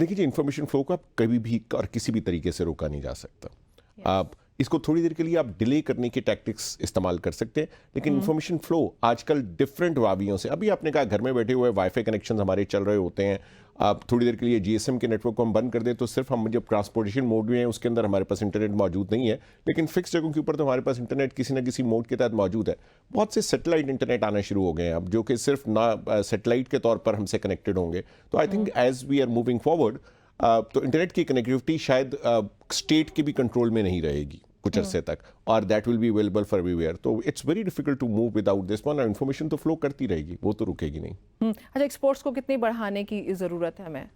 देखिए जी, information flow को आप कभी भी और किसी भी तरीके से रोका नहीं जा सकता। आप इसको थोड़ी देर के लिए आप डिले करने की टैक्टिक्स इस्तेमाल कर सकते हैं, लेकिन इन्फॉर्मेशन फ्लो आजकल डिफरेंट वावियों से, अभी आपने कहा घर में बैठे हुए वाईफाई कनेक्शन हमारे चल रहे होते हैं। आप थोड़ी देर के लिए जीएसएम के नेटवर्क को हम बंद कर दें तो सिर्फ हम जब ट्रांसपोर्टेशन मोड में हैं उसके अंदर हमारे पास इंटरनेट मौजूद नहीं है, लेकिन फिक्स जगहों के ऊपर तो हमारे पास इंटरनेट किसी ना किसी मोड के तहत मौजूद है। बहुत से सैटेलाइट इंटरनेट आना शुरू हो गए हैं अब, जो कि सिर्फ ना सैटेलाइट के तौर पर हमसे कनेक्टेड होंगे। तो I think as we are moving forward तो इंटरनेट की कनेक्टिविटी शायद स्टेट के भी कंट्रोल में नहीं रहेगी कुछ अरसे तक, और that will be available for everywhere. तो it's very difficult to move without this one. Information तो फ्लो करती रहेगी, वो तो रुकेगी नहीं। अच्छा, एक्सपोर्ट्स को कितनी बढ़ाने की ज़रूरत है हमें?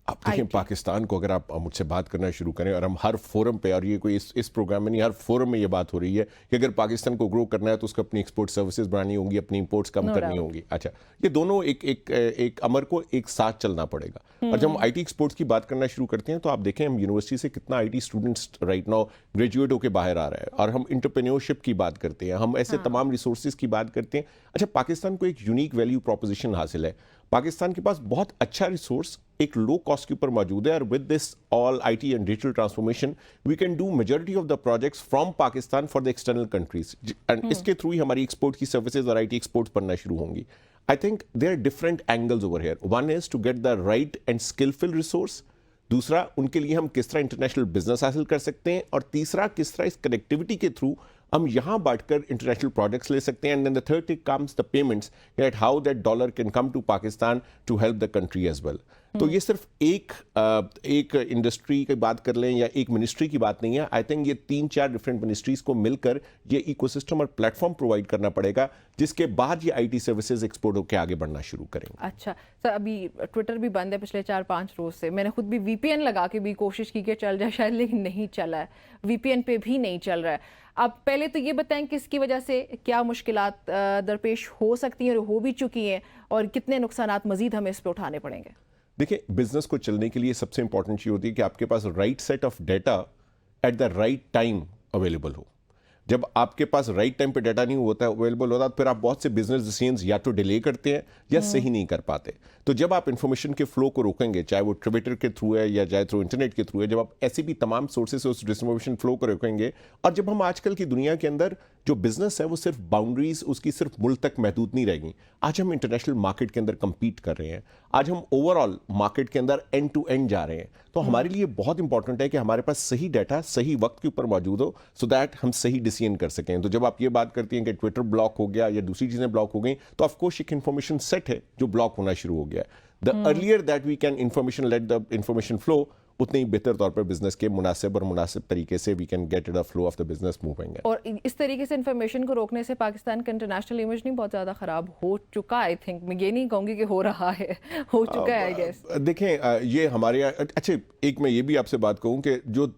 आप देखें, पाकिस्तान को अगर आप मुझसे बात करना शुरू करें और हम हर फोरम पे, और ये कोई इस प्रोग्राम में नहीं, हर फोरम में ये बात हो रही है कि अगर पाकिस्तान को ग्रो करना है तो उसको अपनी एक्सपोर्ट सर्विसेज बढ़ानी होंगी, अपनी इंपोर्ट्स कम करनी होंगी। अच्छा, ये दोनों एक अमर को एक साथ चलना पड़ेगा। और जब हम आईटी एक्सपोर्ट्स की बात करना शुरू करते हैं तो आप देखें हम यूनिवर्सिटी से कितना IT students right now graduate होकर बाहर आ रहा है, और हम एंटरप्रेन्योरशिप की बात करते हैं, हम ऐसे तमाम रिसोर्सेज की बात करते हैं। अच्छा, पाकिस्तान को एक यूनिक वैल्यू प्रोपोजिशन हासिल है। पाकिस्तान के पास बहुत अच्छा रिसोर्स एक लो कॉस्ट के ऊपर मौजूद है, और with this all IT and digital transformation we can do majority of the projects from Pakistan for the external countries, and इसके थ्रू ही हमारी एक्सपोर्ट की सर्विसेज और आईटी एक्सपोर्ट्स बनना शुरू होंगी। I think there are different angles over here. One is to get the right and skillful resource, दूसरा उनके लिए हम किस तरह इंटरनेशनल बिजनेस हासिल कर सकते हैं, और तीसरा किस तरह इस कनेक्टिविटी के थ्रू हम यहाँ बांटकर इंटरनेशनल प्रोजेक्ट्स ले सकते हैं। And then the third thing comes the payments, that how that dollar can come to Pakistan to help the country as well. तो ये सिर्फ एक इंडस्ट्री की बात कर लें या एक मिनिस्ट्री की बात नहीं है। आई थिंक ये 3-4 डिफरेंट मिनिस्ट्रीज को मिलकर ये इकोसिस्टम और प्लेटफॉर्म प्रोवाइड करना पड़ेगा, जिसके बाद ये आईटी सर्विसेज एक्सपोर्ट होकर आगे बढ़ना शुरू करेंगे। अच्छा सर, अभी ट्विटर भी बंद है पिछले 4-5 रोज से। मैंने खुद भी वीपीएन लगा के भी कोशिश की कि चल जाए शायद, लेकिन नहीं चला है। वीपीएन पे भी नहीं चल रहा है। अब पहले तो ये बताएं कि इसकी वजह से क्या मुश्किलात दरपेश हो सकती हैं और हो भी चुकी हैं, और कितने नुकसानात मजीद हमें इस पर उठाने पड़ेंगे? देखिए, बिजनेस को चलने के लिए सबसे इंपॉर्टेंट चीज होती है कि आपके पास right set of data at the right time available हो। जब आपके पास राइट टाइम पे डाटा नहीं होता अवेलेबल होता, तो फिर आप बहुत से बिजनेस डिसीजंस या तो डिले करते हैं या सही नहीं कर पाते। तो जब आप इंफॉर्मेशन के फ्लो को रोकेंगे, चाहे वो ट्विटर के थ्रू है या चाहे थ्रू इंटरनेट के थ्रू है, जब आप ऐसे भी तमाम सोर्सेज से उस डिस्ट्रीब्यूशन फ्लो को रोकेंगे, और जब हम आजकल की दुनिया के अंदर जो बिजनेस है वो सिर्फ बाउंड्रीज उसकी सिर्फ मुल्क तक महदूद नहीं रहेगी। आज हम इंटरनेशनल मार्केट के अंदर compete कर रहे हैं, आज हम ओवरऑल मार्केट के अंदर एंड टू एंड जा रहे हैं। तो हमारे लिए बहुत इंपॉर्टेंट है कि हमारे पास सही डाटा सही वक्त के ऊपर मौजूद हो, सो दैट हम सही डिसीजन कर सकें। तो जब आप ये बात करती हैं कि ट्विटर ब्लॉक हो गया या दूसरी चीजें ब्लॉक हो गई, तो ऑफकोर्स एक इन्फॉर्मेशन सेट है जो ब्लॉक होना शुरू हो गया। The earlier that we can information let the information flow, उतने ही बेहतर तौर पर बिजनेस के मुनासिब तरीके से we can get the flow of the business moving. और इस तरीके से इन्फॉर्मेशन को रोकने से पाकिस्तान का इंटरनेशनल इमेज नहीं बहुत ज़्यादा ख़राब हो चुका? आई थिंक मैं ये नहीं कहूँगी कि हो रहा है, हो चुका है आई गेस। देखें, ये हमारे यहाँ अच्छा, एक मैं ये भी आपसे बात कहूँ कि जो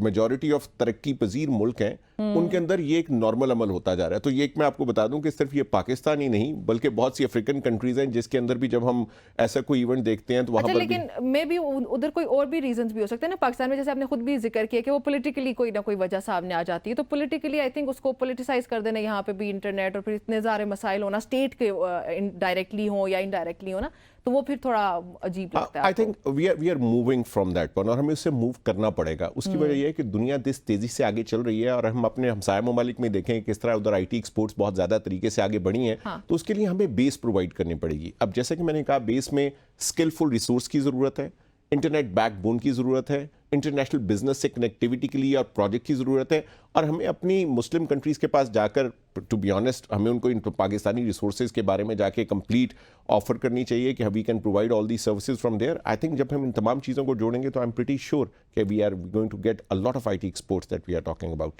मेजॉरिटी ऑफ तरक्की पजीर मुल्क हैं उनके अंदर ये एक नॉर्मल अमल होता जा रहा है। तो ये एक मैं आपको बता दूं कि सिर्फ ये पाकिस्तान ही नहीं बल्कि बहुत सी अफ्रीकन कंट्रीज हैं जिसके अंदर भी जब हम ऐसा कोई इवेंट देखते हैं तो वहां पर लेकिन मे भी उधर कोई और भी रीजंस भी हो सकते हैं ना। पाकिस्तान में जैसे आपने खुद भी जिक्र किया कि वो पॉलिटिकली कोई ना कोई वजह सामने आ जाती है, तो पॉलिटिकली आई थिंक उसको पॉलिटिसाइज कर देना, यहाँ पे भी इंटरनेट और फिर इतने सारे मसाइल होना, स्टेट के डायरेक्टली हो या इनडायरेक्टली हो ना, तो वो फिर थोड़ा अजीब लगता है। I think we are moving from that point, और हमें उससे मूव करना पड़ेगा। उसकी वजह यह है कि दुनिया जिस तेजी से आगे चल रही है, और हम अपने हमसाया ममालिक में देखें किस तरह उधर आईटी एक्सपोर्ट्स बहुत ज्यादा तरीके से आगे बढ़ी हैं। तो उसके लिए हमें बेस प्रोवाइड करनी पड़ेगी। अब जैसे कि मैंने कहा, बेस में स्किलफुल रिसोर्स की जरूरत है, इंटरनेट बैकबोन की जरूरत है, इंटरनेशनल बिजनेस से कनेक्टिविटी के लिए और प्रोजेक्ट की जरूरत है, और हमें अपनी मुस्लिम कंट्रीज के पास जाकर, टू बी ऑनेस्ट, हमें उनको पाकिस्तानी रिसोर्सेज के बारे में जाके कंप्लीट ऑफर करनी चाहिए कि we can provide all the services from there. I think जब हम इन तमाम चीज़ों को जोड़ेंगे तो आई एम प्रीटी श्योर कि we are going to get a lot of IT exports that we are talking about.